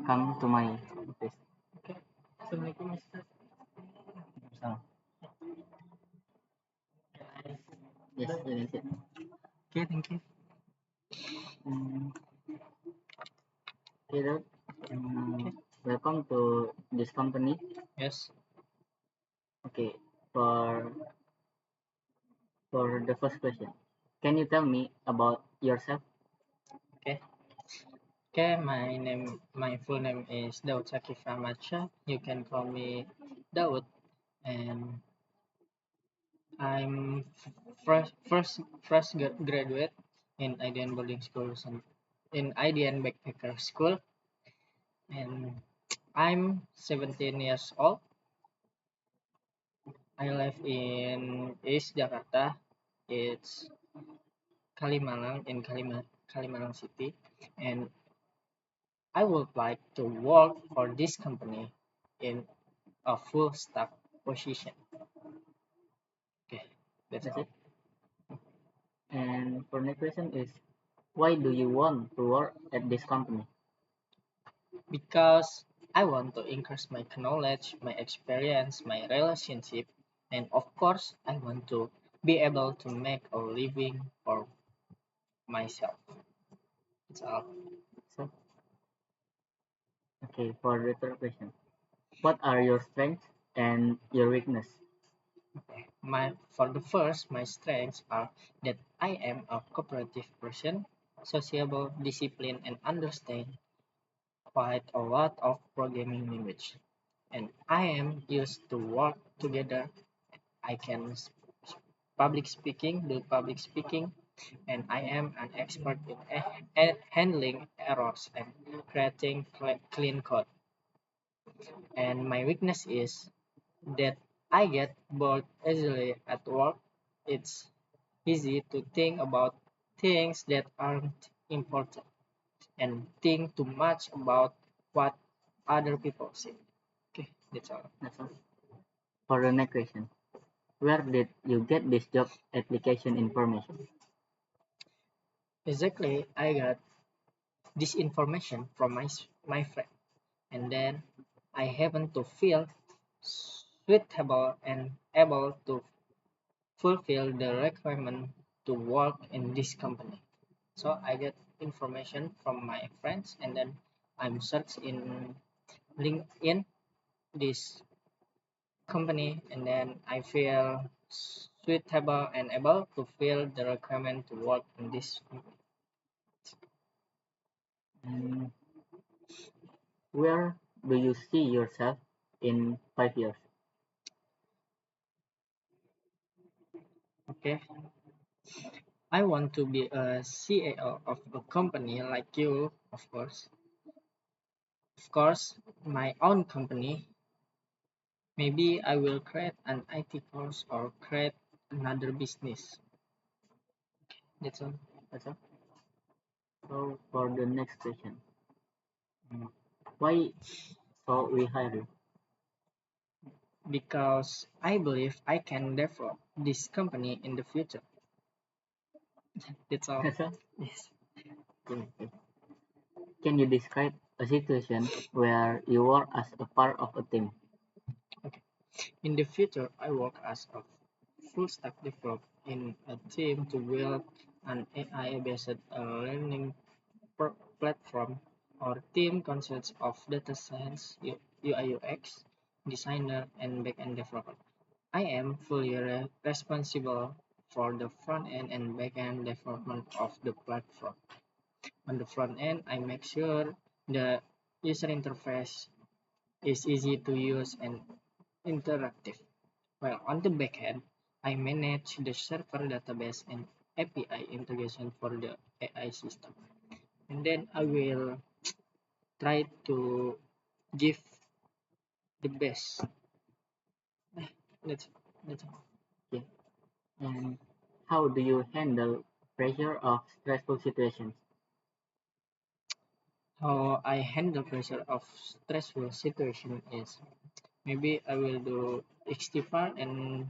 come to my office. Okay. Assalamualaikum, Mr. So, yes, that is it. Okay, thank you. Mm, okay, Dad. Okay. Welcome to this company. Yes. Okay, for the first question, can you tell me about yourself? Okay. Okay. My full name is Daud Sakif Ahmad Shah. You can call me Daud, and I'm first graduate in IDN boarding schools and in IDN backpacker school, and I'm 17 years old. I live in East Jakarta. It's Kalimalang in Kalimalang City, and I would like to work for this company in a full stack position. Okay, that's That's all. it. And for next question is, why do you want to work at this company? Because I want to increase my knowledge, my experience, my relationship, and of course, I want to be able to make a living for myself. That's all. So, okay, for the third question, what are your strengths and your weakness? Okay. For the first, my strengths are that I am a cooperative person, sociable, disciplined, and understand quite a lot of programming language. And I am used to work together. I can do public speaking, and I am an expert in handling errors and creating clean code. And my weakness is that I get bored easily at work. It's easy to think about things that aren't important and think too much about what other people say. Okay, that's all. That's all. For the next question, where did you get this job application information? Exactly, I got this information from my friend, and then I happen to feel suitable and able to fulfill the requirement to work in this company. So I get information from my friends, and then I'm search in LinkedIn this company, and then I feel suitable and able to fill the requirement to work in this company. And where do you see yourself in 5 years? Okay, I want to be a CEO of a company like you, of course. Of course, my own company. Maybe I will create an IT course or create another business. That's all. That's all. So for the next question, mm, why so we hire you? Because I believe I can develop this company in the future. That's all. That's all. Yes. Okay, okay. Can you describe a situation where you work as a part of a team? Okay. In the future, I work as a full stack developer in a team to build an AI-based learning platform. Our team consists of data science, UI UX, designer, and backend developer. I am fully responsible for the front end and back end development of the platform. On the front end, I make sure the user interface is easy to use and interactive. While on the back end, I manage the server database and API integration for the AI system. And then I will try to give the best. That's that's all. Okay. And how do you handle pressure of stressful situations? How I handle pressure of stressful situation is maybe I will do istighfar and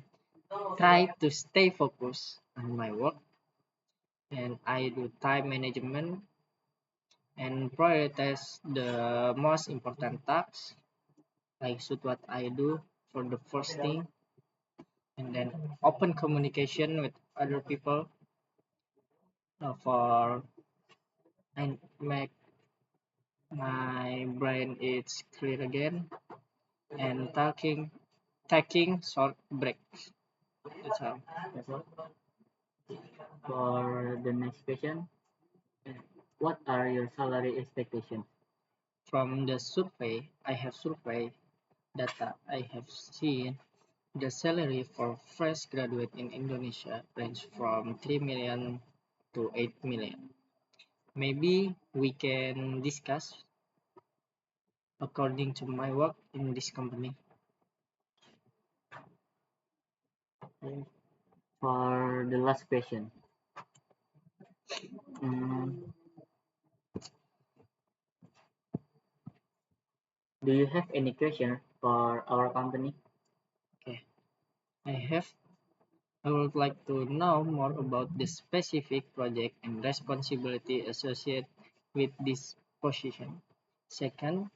try to stay focused on my work, and I do time management, and prioritize the most important tasks, like should what I do for the first thing, and then open communication with other people for and make my brain is clear again, and taking short breaks. That's all. That's all. For the next question, what are your salary expectations? From the survey data I have seen, the salary for fresh graduate in Indonesia range from 3 million to 8 million. Maybe we can discuss according to my work in this company. Okay. For the last question, mm, do you have any question for our company? Okay, I would like to know more about the specific project and responsibility associated with this position. Second,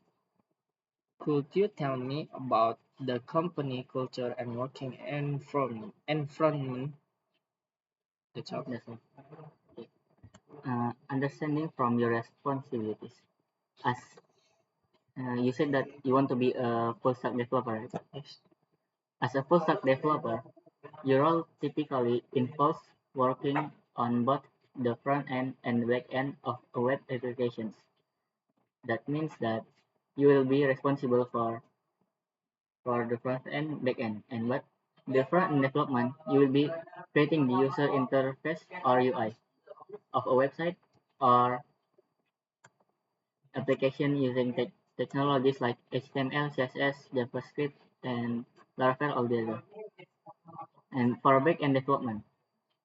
could you tell me about the company culture and working environment? That's all. That's all. Okay. Understanding from your responsibilities, as you said that you want to be a full stack developer, right? Yes. As a full stack developer, your role typically involves working on both the front end and back end of a web applications. That means that you will be responsible for the front end, back end, and what the front end development, you will be creating the user interface or UI of a website or application using technologies like HTML, CSS, JavaScript, and Laravel altogether. And for back-end development,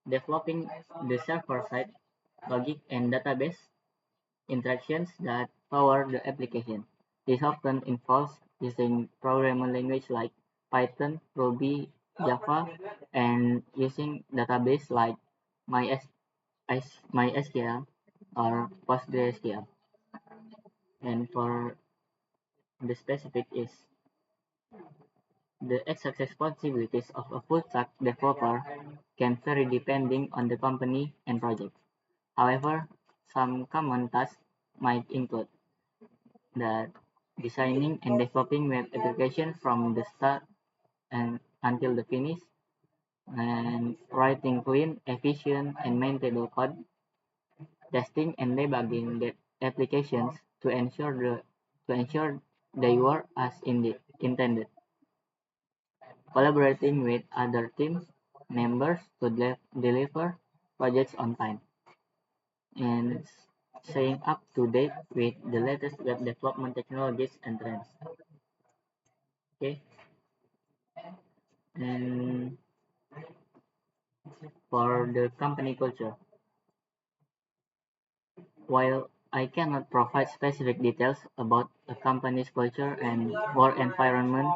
developing the server-side logic and database interactions that power the application. This often involves using programming language like Python, Ruby, Java, and using database like MySQL or PostgreSQL. And for the specific is the exact responsibilities of a full stack developer can vary depending on the company and project. However, some common tasks might include that designing and developing web application from the start and until the finish, and writing clean, efficient, and maintainable code, testing and debugging the applications to ensure they work as intended, collaborating with other team members to deliver projects on time, and staying up to date with the latest web development technologies and trends. Okay, and for the company culture, while I cannot provide specific details about a company's culture and work environment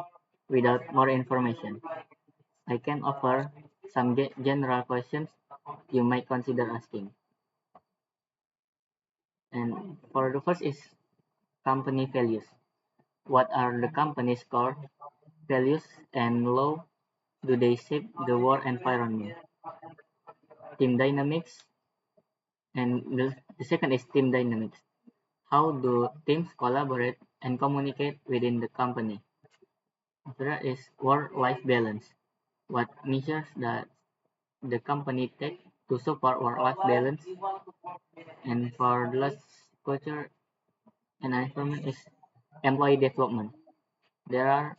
without more information, I can offer some general questions you might consider asking. And for the first is company values. What are the company's core values and how do they shape the work environment? Team dynamics, and the second is team dynamics. How do teams collaborate and communicate within the company? Third is work-life balance. What measures that the company take to support work-life balance? And for the last culture and environment is employee development. There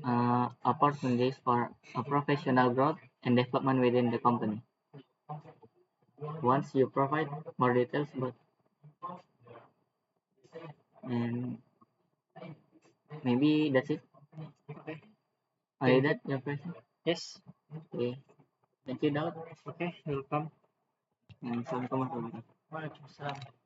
are opportunities for a professional growth and development within the company. Once you provide more details, but and maybe that's it. Okay. Are that your question? Yes. Okay. Thank you, Daud. Okay. Welcome. And assalamualaikum warahmatullahi wabarakatuh. Waalaikumsalam.